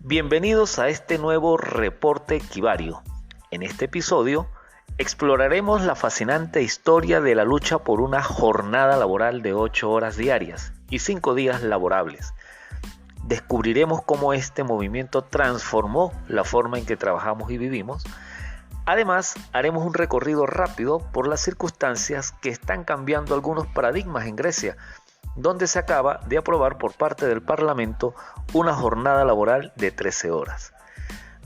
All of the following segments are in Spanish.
Bienvenidos a este nuevo reporte Kivario. En este episodio exploraremos la fascinante historia de la lucha por una jornada laboral de 8 horas diarias y 5 días laborables. Descubriremos cómo este movimiento transformó la forma en que trabajamos y vivimos. Además, haremos un recorrido rápido por las circunstancias que están cambiando algunos paradigmas en Grecia, donde se acaba de aprobar por parte del Parlamento una jornada laboral de 13 horas.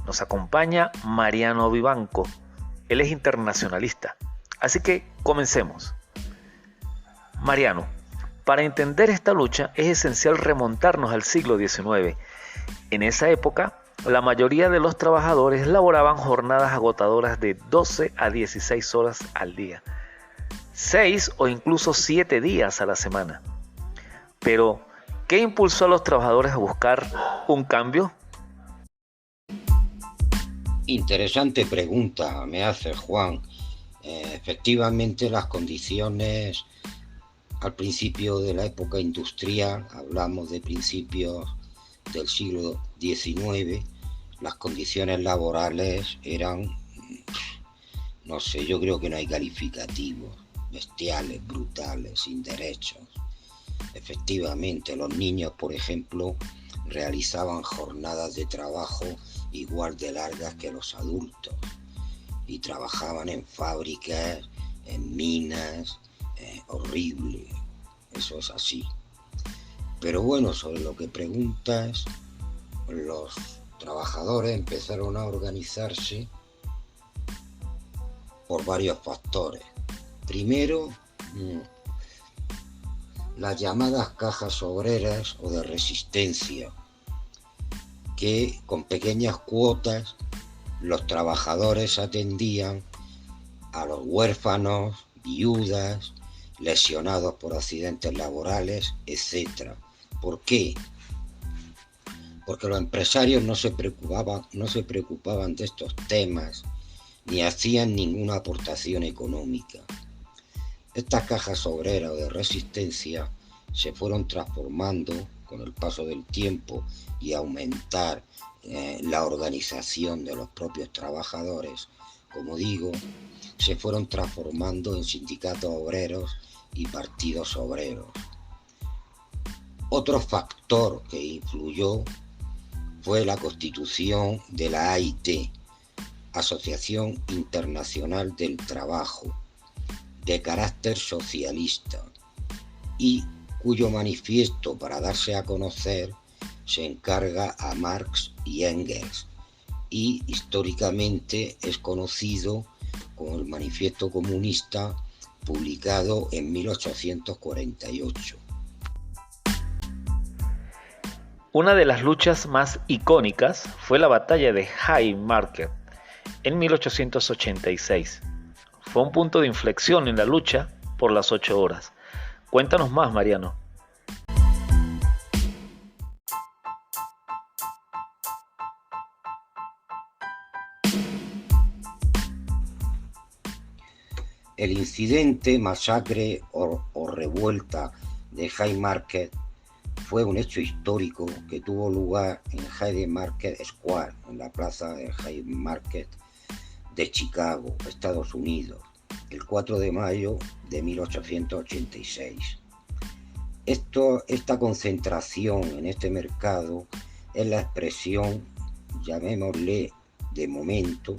Nos acompaña Mariano Vivanco. Él es internacionalista. Así que comencemos. Mariano, para entender esta lucha es esencial remontarnos al siglo XIX. En esa época, la mayoría de los trabajadores laboraban jornadas agotadoras de 12 a 16 horas al día, 6 o incluso 7 días a la semana. Pero, ¿qué impulsó a los trabajadores a buscar un cambio? Interesante pregunta me hace Juan. Efectivamente, las condiciones al principio de la época industrial, hablamos de principios del siglo XIX, las condiciones laborales eran, no sé, yo creo que no hay calificativos, bestiales, brutales, sin derechos. Efectivamente, los niños, por ejemplo, realizaban jornadas de trabajo igual de largas que los adultos y trabajaban en fábricas, en minas, horrible, eso es así. Pero bueno, sobre lo que preguntas, los trabajadores empezaron a organizarse por varios factores. Primero, las llamadas cajas obreras o de resistencia, que con pequeñas cuotas los trabajadores atendían a los huérfanos, viudas, lesionados por accidentes laborales, etc. ¿Por qué? Porque los empresarios no se preocupaban de estos temas ni hacían ninguna aportación económica. Estas cajas obreras o de resistencia se fueron transformando con el paso del tiempo y aumentar la organización de los propios trabajadores. Como digo, se fueron transformando en sindicatos obreros y partidos obreros. Otro factor que influyó fue la constitución de la AIT, Asociación Internacional del Trabajo, de carácter socialista, y cuyo manifiesto para darse a conocer se encarga a Marx y Engels, y históricamente es conocido como el Manifiesto Comunista, publicado en 1848. Una de las luchas más icónicas fue la batalla de Haymarket en 1886. Fue un punto de inflexión en la lucha por las 8 horas. Cuéntanos más, Mariano. El incidente, masacre o revuelta de Haymarket fue un hecho histórico que tuvo lugar en Haymarket Square, en la plaza de Haymarket de Chicago, Estados Unidos, el 4 de mayo de 1886. Esta concentración en este mercado es la expresión, llamémosle de momento,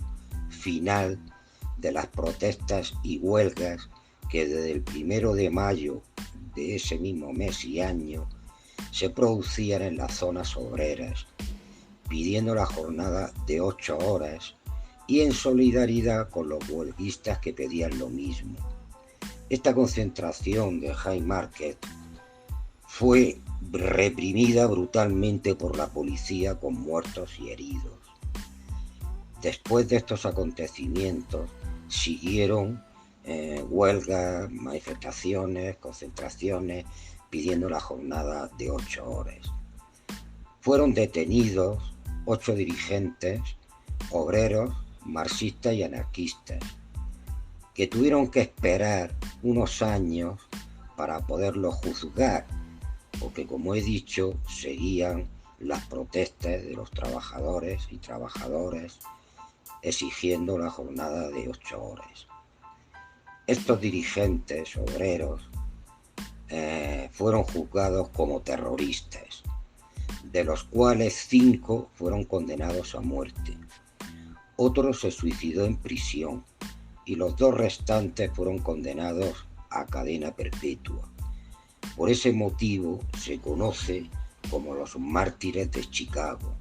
final de las protestas y huelgas que desde el 1 de mayo de ese mismo mes y año se producían en las zonas obreras, pidiendo la jornada de 8 horas y en solidaridad con los huelguistas que pedían lo mismo. Esta concentración de Haymarket fue reprimida brutalmente por la policía con muertos y heridos. Después de estos acontecimientos siguieron huelgas, manifestaciones, concentraciones, pidiendo la jornada de 8 horas. Fueron detenidos 8 dirigentes obreros, marxistas y anarquistas, que tuvieron que esperar unos años para poderlo juzgar, porque como he dicho, seguían las protestas de los trabajadores y trabajadoras exigiendo la jornada de 8 horas. Estos dirigentes obreros fueron juzgados como terroristas, de los cuales 5 fueron condenados a muerte. Otro se suicidó en prisión y los 2 restantes fueron condenados a cadena perpetua. Por ese motivo se conoce como los mártires de Chicago.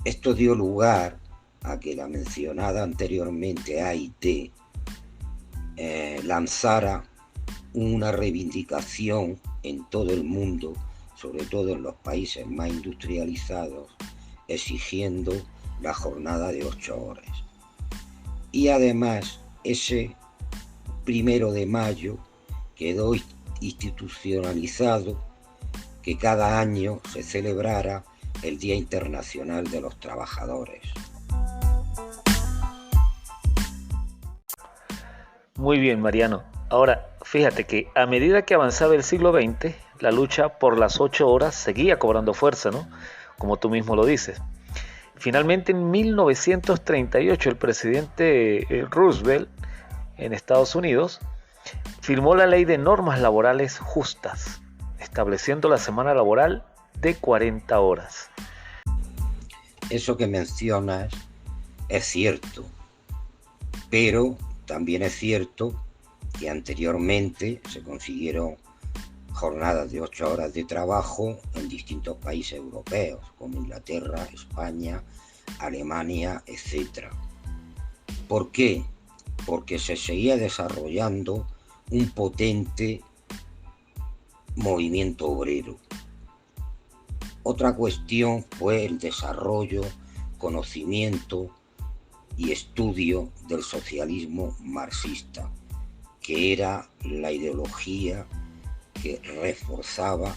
Esto dio lugar a que la mencionada anteriormente AIT lanzara una reivindicación en todo el mundo, sobre todo en los países más industrializados, exigiendo la jornada de 8 horas. Y además, ese 1 de mayo quedó institucionalizado que cada año se celebrara el Día Internacional de los Trabajadores. Muy bien, Mariano. Ahora, fíjate que a medida que avanzaba el siglo XX, la lucha por las 8 horas seguía cobrando fuerza, ¿no? Como tú mismo lo dices. Finalmente, en 1938, el presidente Roosevelt en Estados Unidos firmó la Ley de Normas Laborales Justas, estableciendo la semana laboral de 40 horas. Eso que mencionas es cierto, pero también es cierto que anteriormente se consiguieron jornadas de 8 horas de trabajo en distintos países europeos, como Inglaterra, España, Alemania, etc. ¿Por qué? Porque se seguía desarrollando un potente movimiento obrero. Otra cuestión fue el desarrollo, conocimiento y estudio del socialismo marxista, que era la ideología que reforzaba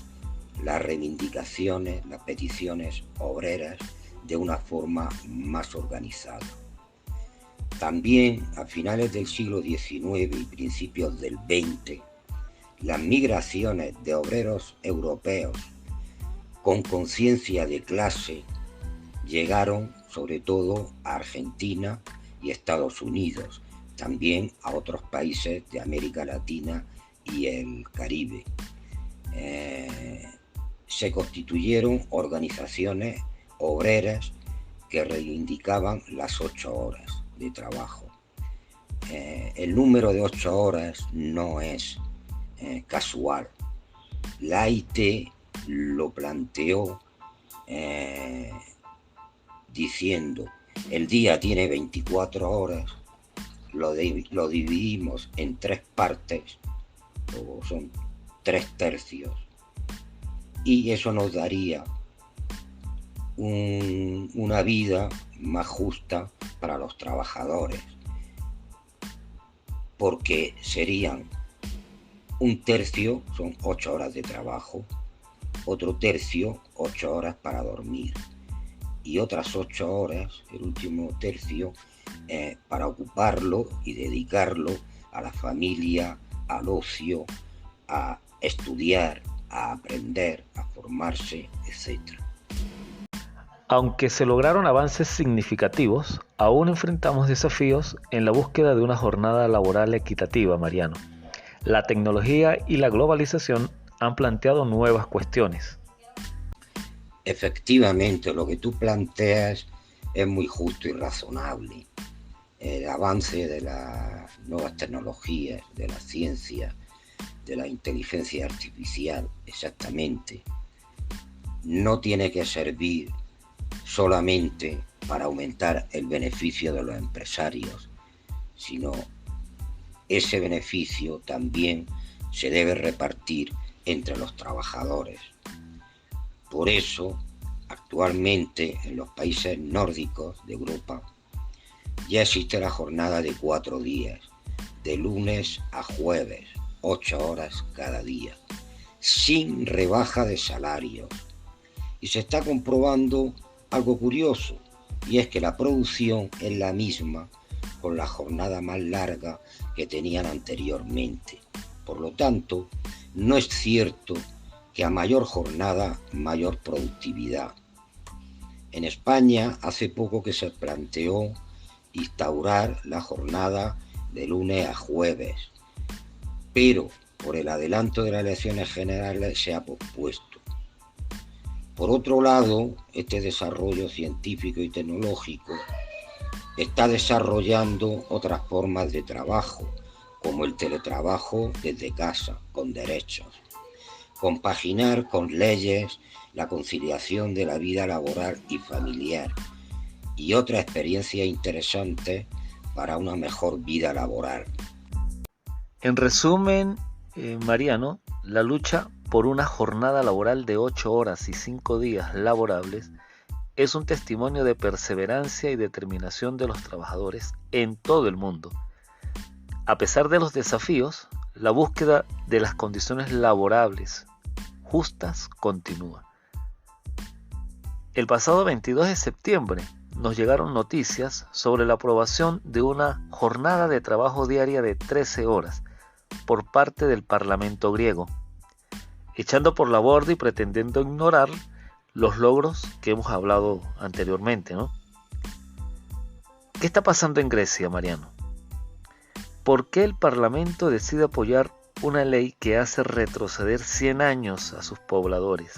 las reivindicaciones, las peticiones obreras de una forma más organizada. También a finales del siglo XIX y principios del XX, las migraciones de obreros europeos con conciencia de clase llegaron sobre todo a Argentina y Estados Unidos, también a otros países de América Latina y el Caribe. Se constituyeron organizaciones obreras que reivindicaban las 8 horas de trabajo. El número de 8 horas no es casual. La AIT lo planteó diciendo: el día tiene 24 horas, lo dividimos en 3 partes, o son 3 tercios, y eso nos daría una vida más justa para los trabajadores, porque serían un tercio, son 8 horas de trabajo, otro tercio, 8 horas para dormir, y otras 8 horas, el último tercio, para ocuparlo y dedicarlo a la familia, al ocio, a estudiar, a aprender, a formarse, etc. Aunque se lograron avances significativos, aún enfrentamos desafíos en la búsqueda de una jornada laboral equitativa, Mariano. La tecnología y la globalización han planteado nuevas cuestiones. Efectivamente, lo que tú planteas es muy justo y razonable. El avance de las nuevas tecnologías, de la ciencia, de la inteligencia artificial, exactamente, no tiene que servir solamente para aumentar el beneficio de los empresarios, sino ese beneficio también se debe repartir entre los trabajadores. Por eso, actualmente en los países nórdicos de Europa ya existe la jornada de 4 días, de lunes a jueves, 8 horas cada día, sin rebaja de salarios. Y se está comprobando algo curioso, y es que la producción es la misma con la jornada más larga que tenían anteriormente. Por lo tanto, no es cierto que a mayor jornada, mayor productividad. En España, hace poco que se planteó instaurar la jornada de lunes a jueves, pero por el adelanto de las elecciones generales se ha pospuesto. Por otro lado, este desarrollo científico y tecnológico está desarrollando otras formas de trabajo, como el teletrabajo desde casa, con derechos. Compaginar con leyes la conciliación de la vida laboral y familiar y otra experiencia interesante para una mejor vida laboral. En resumen, Mariano, la lucha por una jornada laboral de 8 horas y 5 días laborables es un testimonio de perseverancia y determinación de los trabajadores en todo el mundo. A pesar de los desafíos, la búsqueda de las condiciones laborables justas continúa. El pasado 22 de septiembre nos llegaron noticias sobre la aprobación de una jornada de trabajo diaria de 13 horas por parte del Parlamento griego, echando por la borda y pretendiendo ignorar los logros que hemos hablado anteriormente, ¿no? ¿Qué está pasando en Grecia, Mariano? ¿Por qué el Parlamento decide apoyar una ley que hace retroceder 100 años a sus pobladores?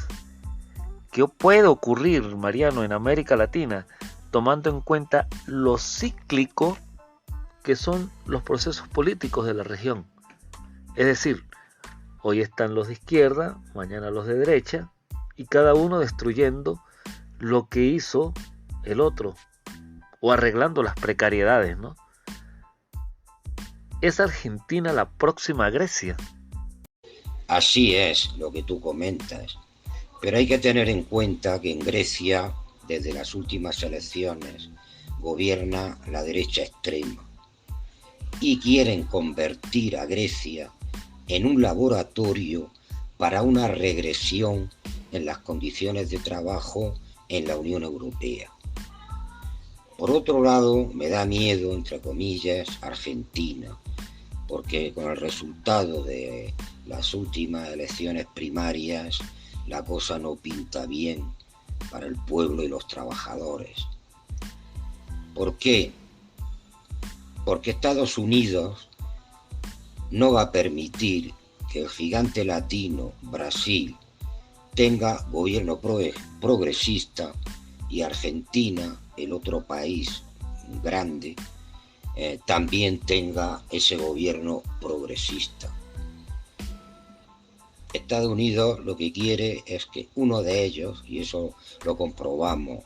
¿Qué puede ocurrir, Mariano, en América Latina, tomando en cuenta lo cíclico que son los procesos políticos de la región? Es decir, hoy están los de izquierda, mañana los de derecha, y cada uno destruyendo lo que hizo el otro, o arreglando las precariedades, ¿no? ¿Es Argentina la próxima Grecia? Así es lo que tú comentas, pero hay que tener en cuenta que en Grecia, desde las últimas elecciones, gobierna la derecha extrema y quieren convertir a Grecia en un laboratorio para una regresión en las condiciones de trabajo en la Unión Europea. Por otro lado, me da miedo, entre comillas, Argentina, porque con el resultado de las últimas elecciones primarias, la cosa no pinta bien para el pueblo y los trabajadores. ¿Por qué? Porque Estados Unidos no va a permitir que el gigante latino, Brasil, tenga gobierno progresista y Argentina, el otro país grande, también tenga ese gobierno progresista. Estados Unidos lo que quiere es que uno de ellos, y eso lo comprobamos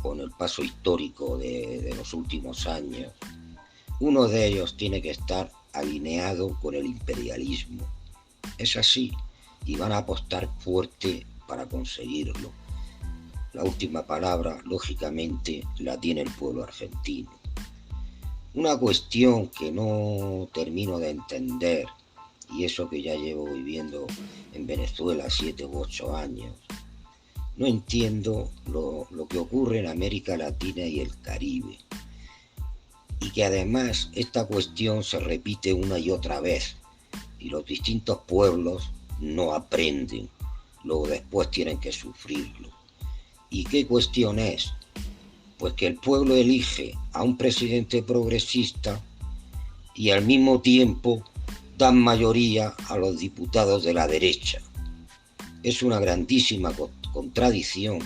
con el paso histórico de los últimos años, uno de ellos tiene que estar alineado con el imperialismo. Es así, y van a apostar fuerte para conseguirlo. La última palabra, lógicamente, la tiene el pueblo argentino. Una cuestión que no termino de entender, y eso que ya llevo viviendo en Venezuela 7 u 8 años, no entiendo lo que ocurre en América Latina y el Caribe, y que además esta cuestión se repite una y otra vez, y los distintos pueblos no aprenden, luego después tienen que sufrirlo. ¿Y qué cuestión es? Pues que el pueblo elige a un presidente progresista y al mismo tiempo dan mayoría a los diputados de la derecha. Es una grandísima contradicción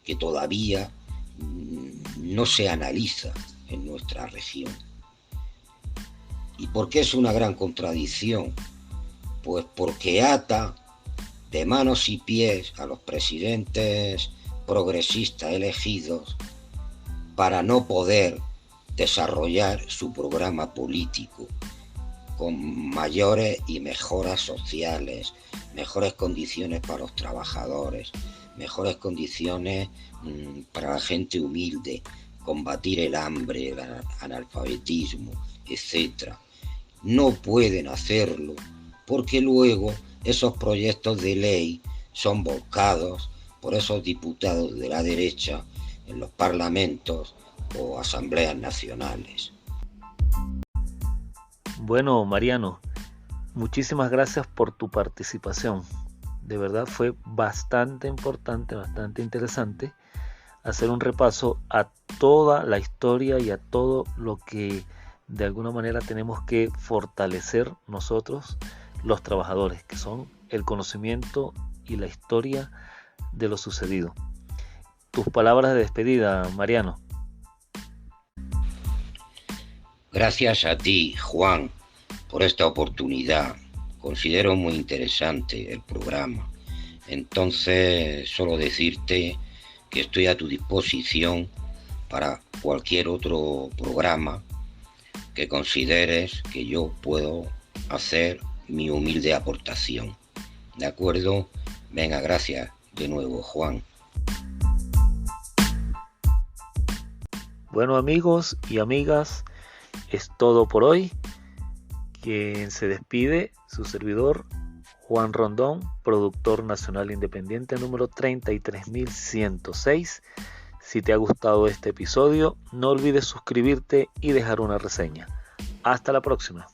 que todavía no se analiza en nuestra región. ¿Y por qué es una gran contradicción? Pues porque ata de manos y pies a los presidentes progresistas elegidos para no poder desarrollar su programa político con mayores y mejoras sociales, mejores condiciones para los trabajadores, mejores condiciones para la gente humilde, combatir el hambre, el analfabetismo, etc. No pueden hacerlo porque luego esos proyectos de ley son volcados por esos diputados de la derecha en los parlamentos o asambleas nacionales. Bueno, Mariano, muchísimas gracias por tu participación. De verdad fue bastante importante, bastante interesante hacer un repaso a toda la historia y a todo lo que de alguna manera tenemos que fortalecer nosotros, los trabajadores, que son el conocimiento y la historia de lo sucedido. Tus palabras de despedida, Mariano. Gracias a ti, Juan, por esta oportunidad. Considero muy interesante el programa. Entonces, solo decirte que estoy a tu disposición para cualquier otro programa que consideres que yo puedo hacer mi humilde aportación. ¿De acuerdo? Venga, gracias de nuevo, Juan. Bueno, amigos y amigas, es todo por hoy. Quien se despide, su servidor Juan Rondón, productor nacional independiente número 33106. Si te ha gustado este episodio, no olvides suscribirte y dejar una reseña. Hasta la próxima.